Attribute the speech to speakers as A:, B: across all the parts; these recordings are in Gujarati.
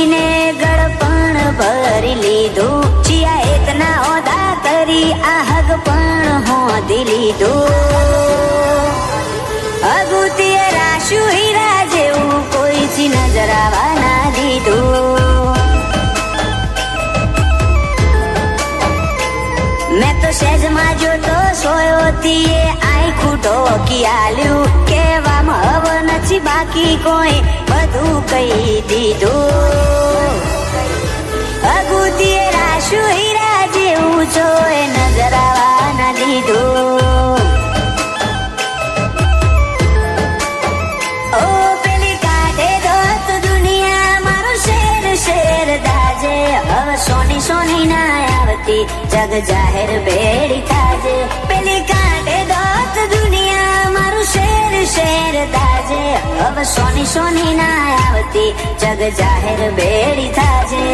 A: ને ગળપણ ભરી લીધું ચિયા એકના ઓદા કરી આ હગ પણ હોધી લીધું અગુતીએ રાશુ હીરા જેવું કોઈ થી નજર આવવા ના દીધું मैं तो सहज में जो तो सोयो थी आई खूटो की आल्यू केवा हव नथी बाकी कोई बधु कही दीधु अगुतीए राशु हीरा जेवू छो ए नजर आवा ना दीधु ओ पेली काढे दो तो दुनिया मारो शेर शेर दाजे हव सोनी सोनी ना आवती जग जाहिर बेड़ी ताजे पेली काटे दोत दुनिया मारू शेर शेर ताजे अब सोनी सोनी ना आवती जग जाहिर बेड़ी ताजे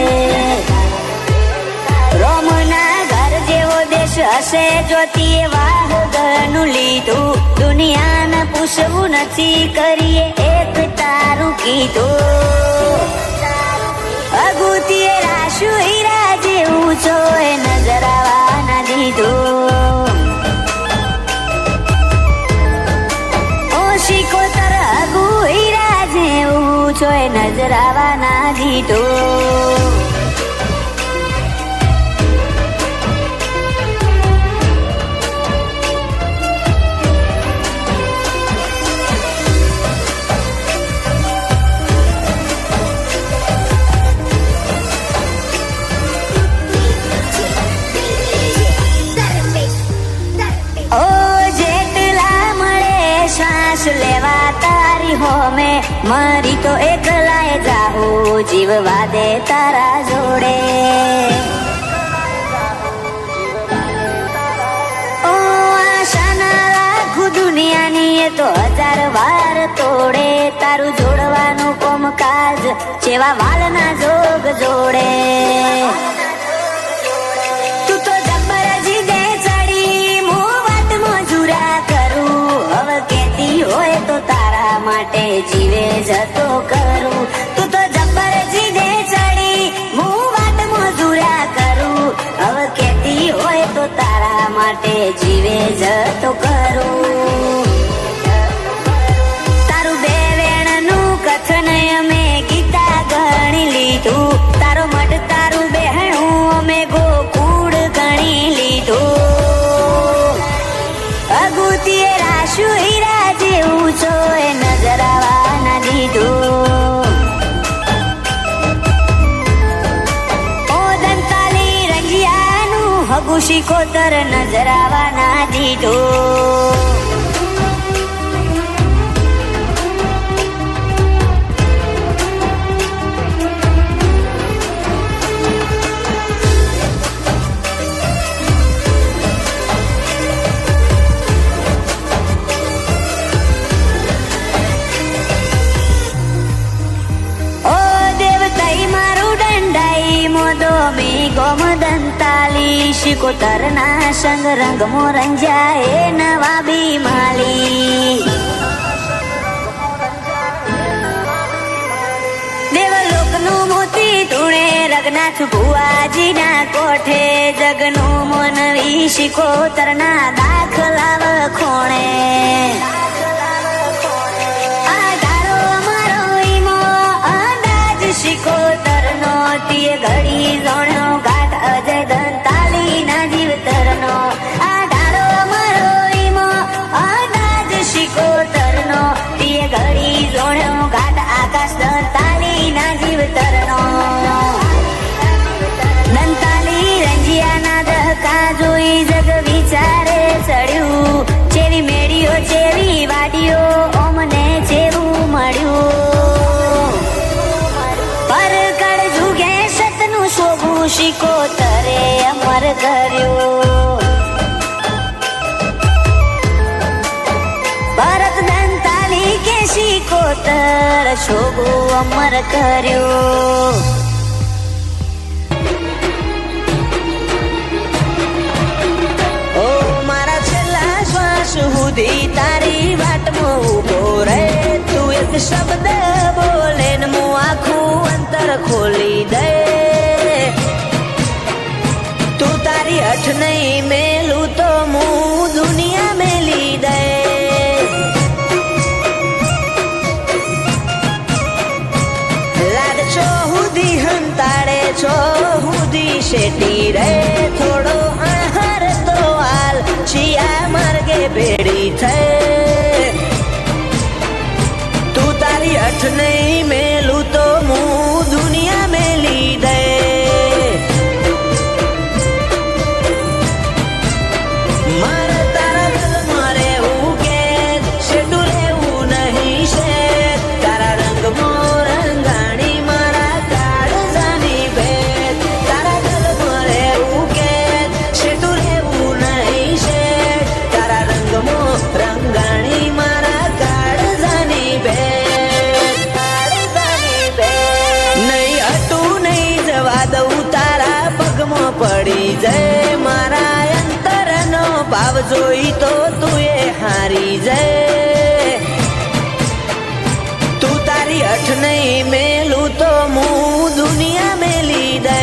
A: रोम ना घर जेवो देश हसे जोती वाह गनु लीधु दुनिया ने पूछવું નથી કરીએ એક તારું કીધું અગુતીએ રાશુ હીરા જેવું છો એ નજર આવવા ના દીધું ઓ શિકોતર અગુ હીરા જેવું છો એ નજર આવવા ના દીધું लेवा तारी हो में मरी तो एकलाए जाहू जीववा दे तारा जोड़े ओ आशा ना राखू दुनिया नी ये तो 1000 वार तोड़े तारू जोड़वानु कोम काज चेवा वाल ना जोग जोड़े तू तो जब्बर जी दे चढ़ी मुँह वाट मजूरा करू अब હોય તો તારા માટે જીવે જતો કરું તું તો જબ્બર જીદે ચડી હું વાટ મજૂરા કરું હવે કેતી હોય તો તારા માટે જીવે જતો કરું તારું બે વેણનું કથન અમે ગીતા ગણી લીધું તારો મઢ તારું બહેણું અમે ગોકુળ ગણી લીધું અગુતીએ રાશુ હીરા જેવું છો એ નજર આવવા ના દીધું ઓ દંતાલી રંગિયાનું હગુ શિકોતર નજર આવવા ના દીધું શિકોતર ના સંગ રંગ મોરંજાએ નવા બીમાલી દેવલોક નું મોતી ધૂણે રઘનાથ ભુવાજી ના કોઠે જગનું મોનવી શિકોતર ના દાખલા વખોણે આ ધારો અમારો ઈમો અંદાજ શિકોતર નો તીએ ઘડી જોણો ઘાટ અજય દંતાલી ના જીવતર નો આ ધારો અમારો ઈમો અંદાજ શિકોતર નો તીએ ઘડી જોણો ઘાટ આકાશ દંતાલી ના જીવતર નો દંતાલી રંજિયા ના દહકા જોઈ જગ વિચારે ચડ્યું જેવી મેળીઓ જેવી વાડીઓ ઓમને જેવું મળ્યું પર કળ જુગે સતનું શોભું શિકોતરે અમર કર્યું ભરત દંતાલી કે શિકોતર શોભું અમર કર્યું સુધી તારી વાટમાં ઉભો રહે તું એક શબ્દ બોલે ને હું આખું અંતર ખોલી શેટી રે થોડો આહાર તો હાલ શિયા માર્ગે ભેડી થઈ તું તારી અઠ નહીં મેલું તો હું દુનિયા મેલી દે મારે તારા ગલમાં રહેવું કે શેઠું રહેવું નહીં છે તારા રંગમાં રંગાણી મારા કાળજાની ભેટ તારા ગલમાં રહેવું કે શેઠું રહેવું નહીં છે તારા રંગમાં રંગાણી મારા કાળજાની ભેટ નહીં હતું નહીં જવા દઉં તારા પગમાં પડી જાય મારા અંતરનો ભાવ જોઈ તો તું એ હારી જાય તું તારી અઠ નહીં મેલું તો હું દુનિયા મેલી દે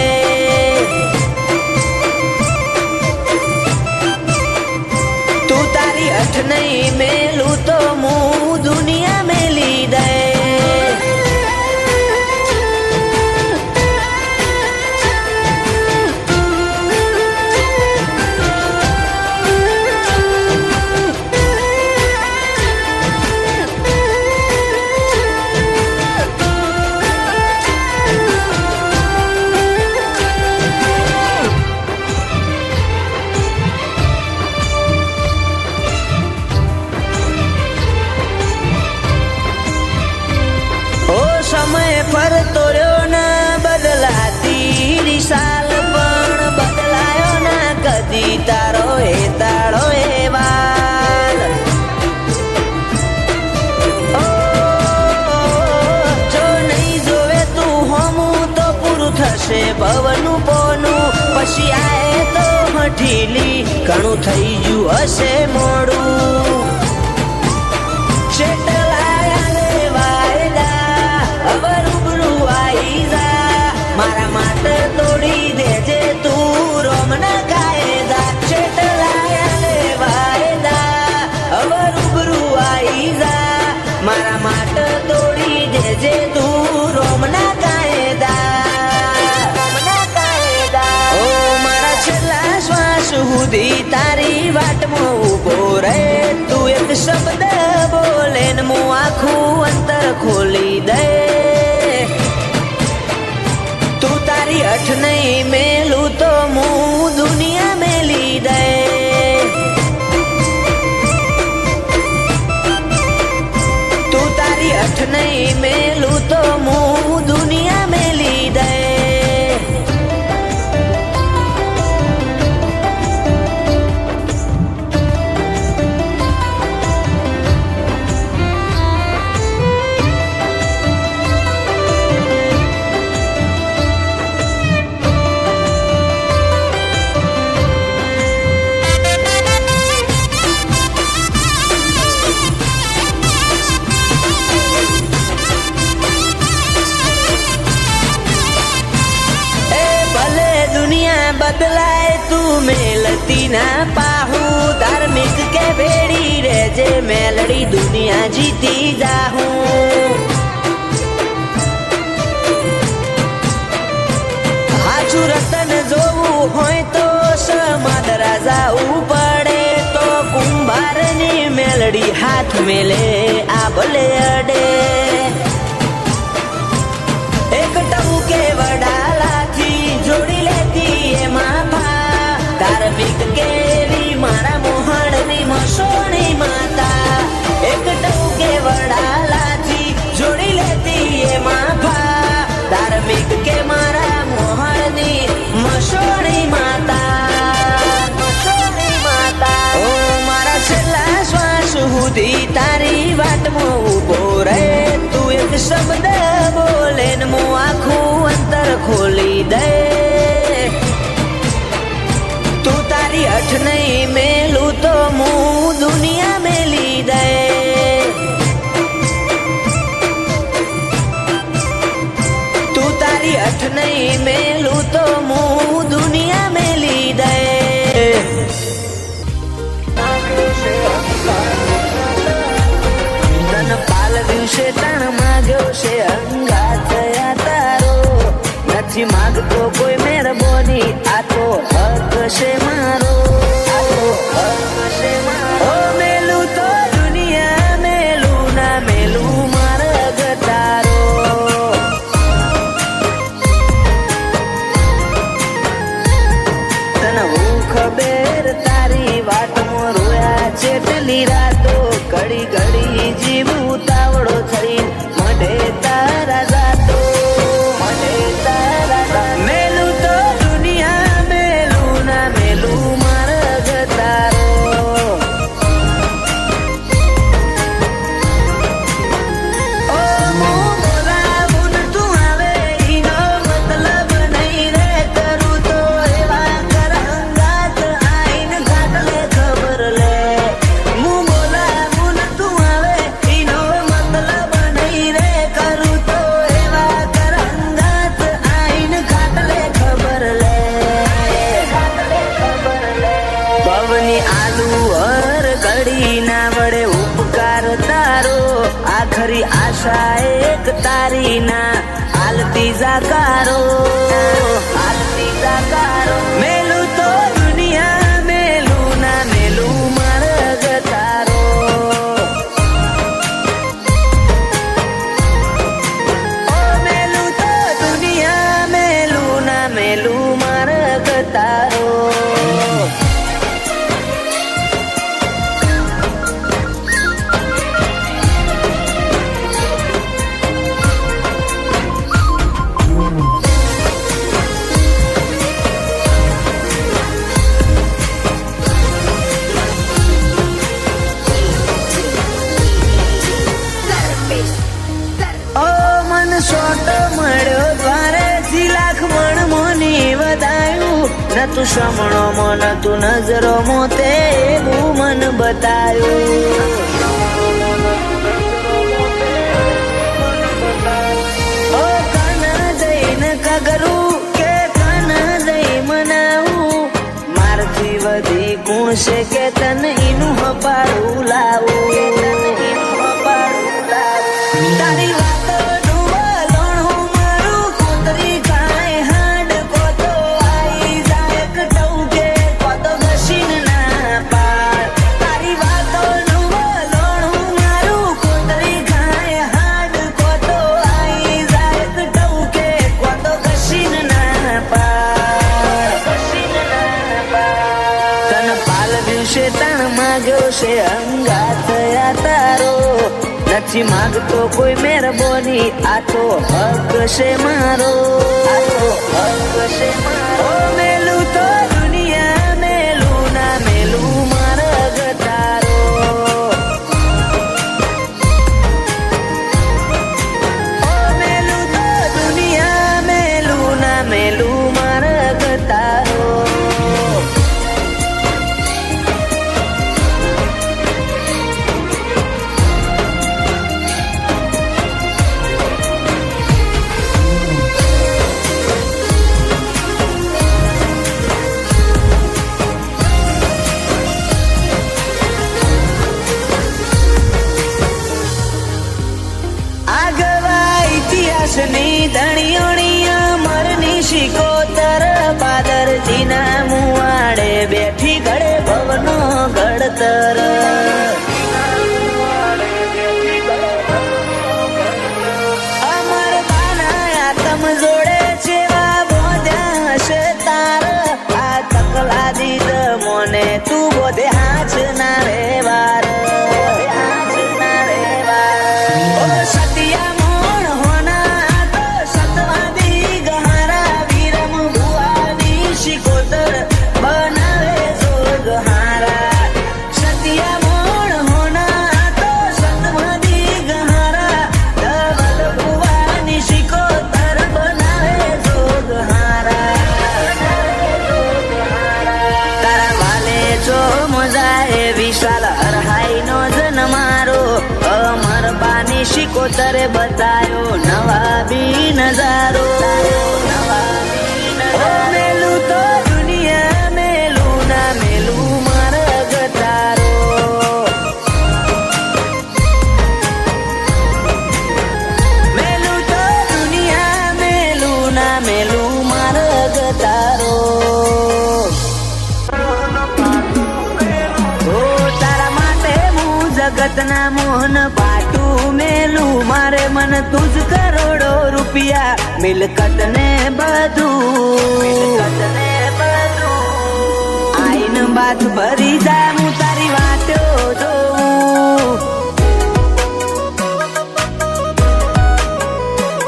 A: તું તારી અઠ નહીં મેલું તો હું દુનિયા મેલી દે સમય ફરતો રહ્યો ના બદલાતી દિશાલ પણ બદલાયો ના કદી તારો એ તાળો એ વાલ જો નહીં જોવે તું હોમું તો પૂરું થશે ભવનું પોનું પછી આએ તો હઠીલી ઘણું થઈ ગયું હશે મોડું મારા માટે તોડી દેજે તું રોમના કાયદા છેટલાયા લે વાયદા હવે રૂબરૂ આઈ જા મારા માટે તોડી દેજે તું રોમના કાયદા ઓ મારા છેલ્લા શ્વાસ સુધી તારી વાટમાં ઊભો રહે તું એક શબ્દ બોલે ને હું આખું અંતર ખોલી દે તારી અઠ નહીં મેલું તો હું દુનિયા મેલી દે તું તારી અઠ નહીં મેલું તો હું દુનિયા મેલી દે બદલાય તું મેલતી ના પાહું ધાર્મિક કે ભેડી રેજે મેલડી દુનિયા જીતી જાહું હાચું રતન જોવું હોય તો સમાદરા જાવું પડે તો કુંભારની મેલડી હાથ મેલે આ ભલે અડે એક ટહુકે વડાલાથી જોડી લેતી એમાં ભા ધાર્મિક કેવી મારા મોહણની મસોણી માતા એક ટહુકે વડાલાથી જોડી લેતી એમાં ભા ધાર્મિક કે મારા મોહણની મસોણી માતા ઓ મારા છેલ્લા શ્વાસ સુધી તારી વાટમાં ઊભો રહે તું એક શબ્દ બોલે ને હું આખું અંતર ખોલી દે તું તારી અઠ નહીં મેલું તો હું દુનિયા મેલી દે તું તારી અઠ નહીં મેલું તો હું દુનિયા મેલી દે પાલવ્યું છે તણ માગ્યો છે અંગાત તારો નથી માગતો કોઈ મહેરબાની
B: આખરી આશા એક તારી ના હાલતી જાકારો મેલું તો દુનિયા મેલું ના મેલું માર્ગ તારો ઓ મેલું તો દુનિયા મેલું ના મેલું માર્ગ તારો શોટ મળ્યો દ્વારે લાખ મણ મોની વધાયું ન તું સમણો મો ન તું નજરો મો તે એવું મન બતાયું ઓ કાન જઈને કગરું કે કાન જઈ મનાવું મારથી વધી ગુણ છે કે તને એનું હપાડું લાવું તારી વાત છે અંગા થયા તારો નથી માંગતો કોઈ મહેરબાની આ તો હક છે મારો મેલું તો દુનિયા મેલું ના મેલું માર્ગ તારો મેલું તો દુનિયા મેલું ના મેલું માર્ગ તારો ની ધણીઓણી અમરની શિકોતર પાદરથી ના મુવાડે બેઠી ઘડે ભવનો ઘડતર અમર બાના આતમ જોડે જેવા બોધ્યા હશે તાર આ તકલા દીદ મોને તું બોધે હાથ ના રે વાર સતિયા વિશાલ હરહાઈ નો જન મારો અમર બાની શિકોતરે બતાયો નવા બી નજારો મેલું તો દુનિયા મેલું ના મેલું માર્ગ તારો મેલું તો દુનિયા મેલું ના મેલું માર્ગ તારો જગતના મોહન પાટું મેલું મારે મન તુજ કરોડો રૂપિયા મિલકત ને બધું આઈન બાત ભરી જા હું તારી વાતો જોઉં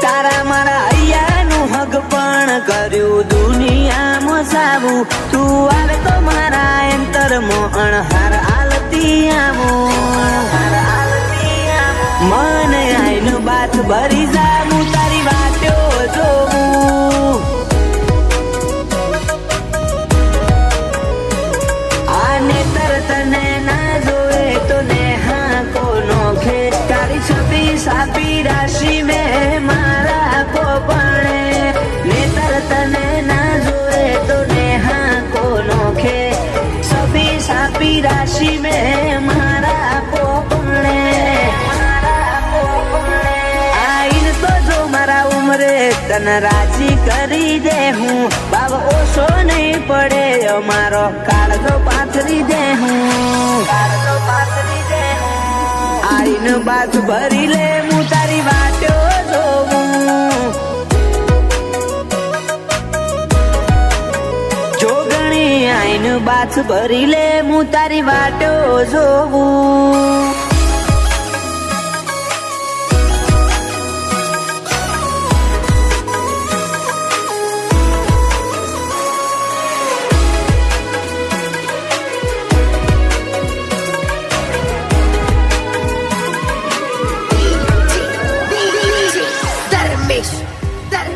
B: તારા મારા હૈયાનું હગ પણ કર્યું દુનિયામાં સાવું તું આવે તો મારા અંતર મોહન હાર આલતી મન આઈન બાત ભરી જા હું તારી વાતો જોઉં આને તરતને ના જોવે તો નેહા કોનો ખે તારી છબી સાપી રાશિ મેં મારા પોપણે ને તરતને ના જોવે તો નેહા કોનો ખે સભી સાપી રાશિ મેં મારા પોપણે તને રાજી કરી દે હું, ભાવ ઓછો નહીં પડે અમારો, કાળજો પાથરી દે હું, કાળજો પાથરી દે હું. આઈને બાથ ભરી લે હું તારી વાટો જોઉં, જોગણી આઈને બાથ ભરી લે હું તારી વાટો જોઉં.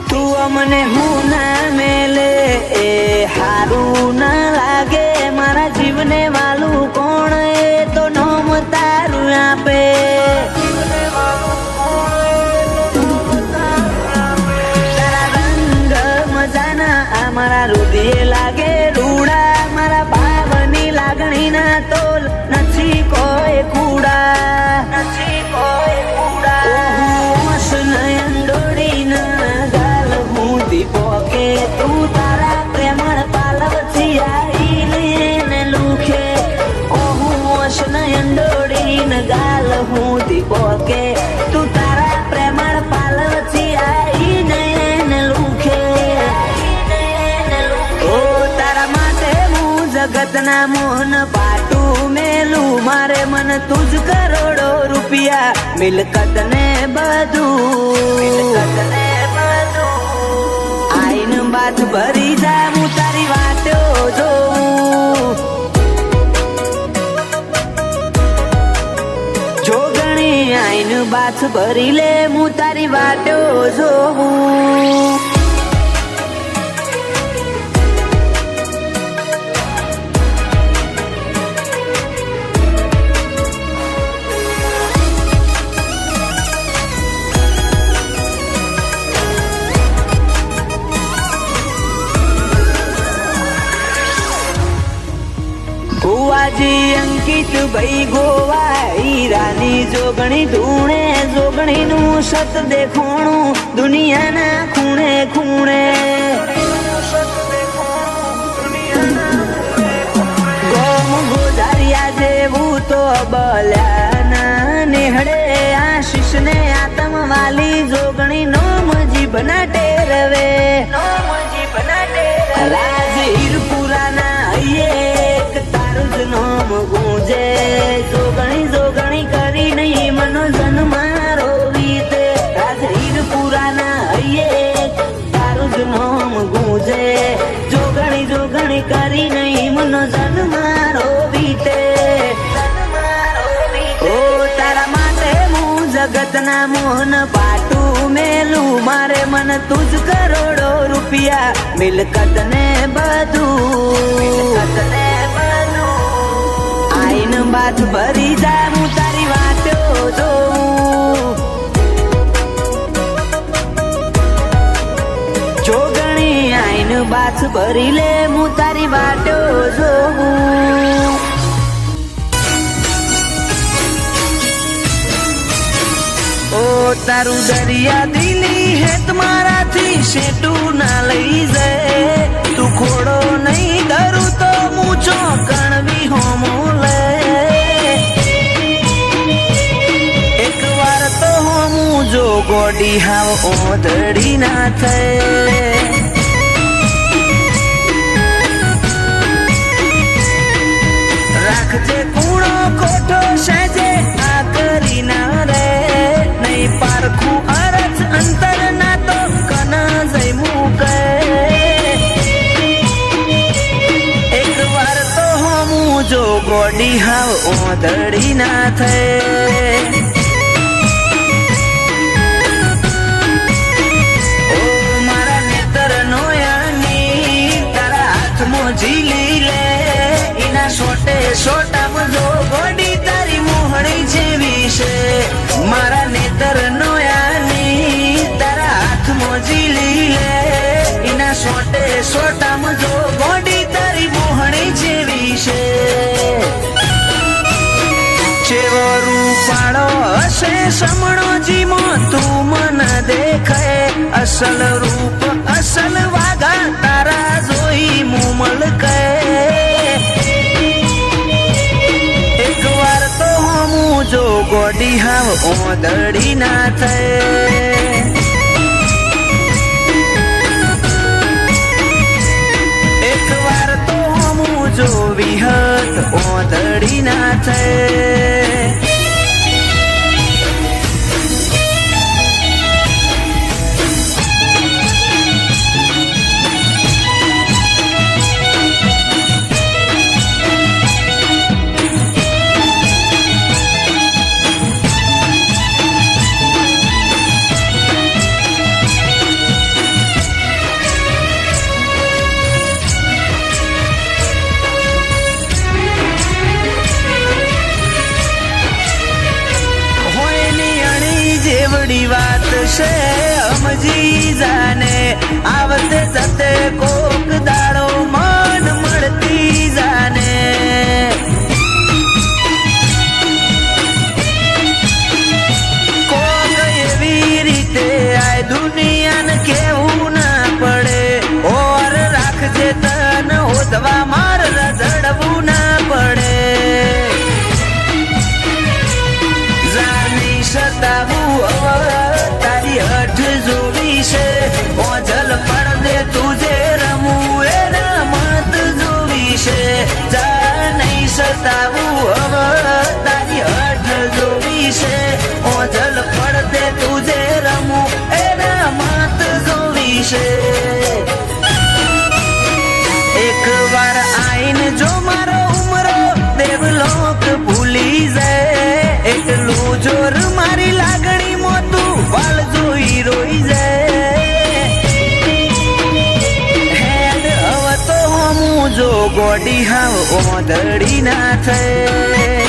B: તું અમને હું ના મેલે એ હારું ના લાગે, મારા જીવને વાલું કોણ એ તો નોમ તારું આપે. તારા રંગ મજાના આ મારા હૃદય લાગે રૂડા, મારા ભાવની લાગણીના તોલ નથી કોઈ કુડા, નથી કોઈ કુડા. નયન દોડીના ગાલ હું દીપો કે તું તારા પ્રેમળ પાલવથી આવીને લુખે. ઓહું નયન દોડીને ગાલ હું દીપો કે તું તારા પ્રેમળ પાલવથી આવીને લુખે. ઓ તારા માટે હું જગતના મોહન પાટું મેલું, મારે મન તુજ કરોડો રૂપિયા મિલકત ને બધું, મિલકત ને બધું. આઈને બાથ ભરી જા હું તારી વાટો જોઉં, જોગણી આઈને બાથ ભરી લે હું તારી વાટો જોઉં. ગોવાજી અંકિત ભાઈ ગોવા હીરાની જોગણી ધૂણે, જોગણી નું સત દેખોણું દુનિયાના ખૂણે ખૂણે. ગોમ ગોધારિયા જેવું તો બલ્યાના નેહડે, આશીષ ને આતમ વાલી જોગણી નોમ જીભના ટેરવે, નોમ જીભના ટેરવે. રાજ હીરપુરાના હૈયે તારું જ નામ ગુંજે, જોગણી જોગણી કરી નહીં મનો જન્મારો વીતે. રાજ હીરપુરાના હૈયે તારું જ નામ ગુંજે, જોગણી જોગણી કરી નહીં મનો જન્મારો વીતે. ઓ તારા માટે હું જગતના મોહન પાટું મેલું, મારે મન તુજ કરોડો રૂપિયા મિલકત ને બધું, મિલકત ને બધું. આઈને બાથ ભરી જા હું તારી વાટો જોઉં, જોગણી આઈને બાથ ભરી લે હું તારી વાટો જોઉં. ઓ તારું દરિયા દિલી હે તમારાથી શેટું ના લઈ જાય, તું ખોડો નહીં ધરું તો મૂચો કણવી હોમો લે. એક વાર તો હોમું જો ગોડી હાવ ઓધડી ના થાય. રાખજે કૂણો ખોટો સહેજે આ કરી ના રે, નહીં પારખું અરજ અંતર ના તો કના જઈ મૂકે. એક વાર તો હોમું જો ગોડી હાવ ઓધડી ના થાય. ઓ મારા નેતર નોયાની તારા હાથમાં ઝીલી લે, એના સોટે સોટામાં જો ગોડી તારી મોહણી જેવી છે. મારા નેતર નોયાની તારા હાથમાં ઝીલી લે, એના સોટે સોટામાં જો ગોડી તારી મોહણી જેવી છે. ચેવો રૂપાળો હશે સમણો જીમો તું મન દેખાય, અસલ રૂપ અસલ વાગા તારા જોઈ મુમલ કહે એક વાર તો હું જો ગોડી હાવ ઓદડી ના થાય એક વાર તો હું જો વિહત ઓદડી ના થાય જેવડી વાત છે સમજી જાને આવતે જતે કોક દાડો મન મળતી જાને કોક એવી રીતે આ દુનિયાને કેવું ના પડે ઓર રાખજે તન ઓદવા માર રઝળવું ના પડે સતાવું તારી હઠ જોવી છે ઓજલ પડદે તુજે રમવું એ રમત જોવી છે જા નહીં સતાવું તારી હઠ જોવી છે ઓજલ પડદે તુજે રમવું એ રમત જોવી છે એક વાર આઈને જો મારો ઉમરો દેવલોક ભૂલી જાય એટલું જોર મારી લાગણી મોતું વાલ જોઈ રોઈ જાય હેડ હવે તો હું જો ગોડી હાવ ઓદડી ના થાય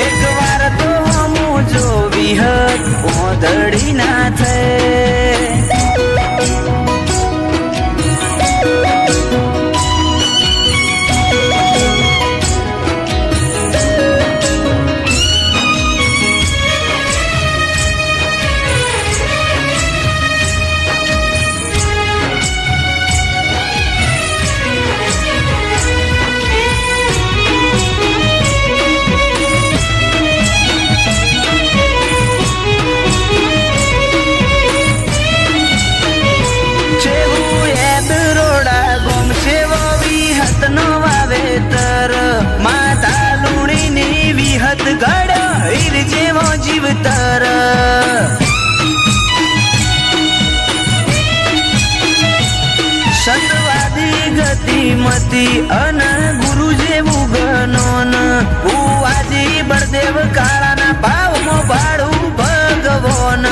B: એક વાર તો હું જો વિહત ઓદડી ના થાય ગડ હીર જેવો જીવતર સતવાદી ગતિમતી અન ગુરુ જેવું ગનોન ભુવાજી બળદેવ કાળાના ભાવમાં ભાડું ભગવાન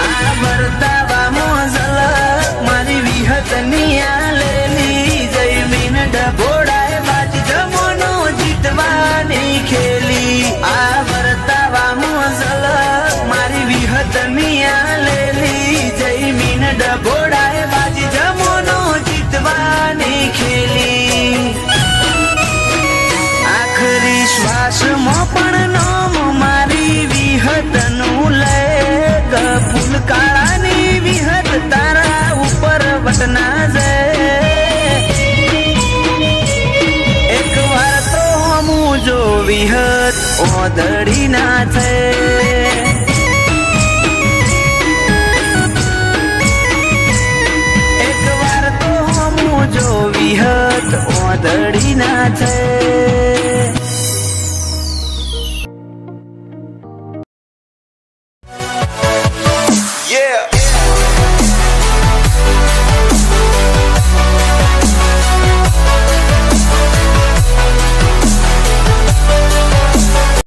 B: આ વર્તાવામાં ઝલક મારી વિહત નિયા લેલી જયમીન ડભોડાય બાજી જમોનો જીતવાની ખેલી આ વર્તાવામાં ઝલક મારી વિહત નિયા લેલી જયમીન ડભોડાય બાજી જમોનો જીતવાની ખેલી આખરી શ્વાસમાં પણ નામ મારી વિહતનું લે ફૂલ કાળાની વિહત તારા ઉપર વટના જાય એક વાર તો હું જો વિહત ઓદડી ના થાય એક વાર તો હું જો વિહત ઓદડી ના થાય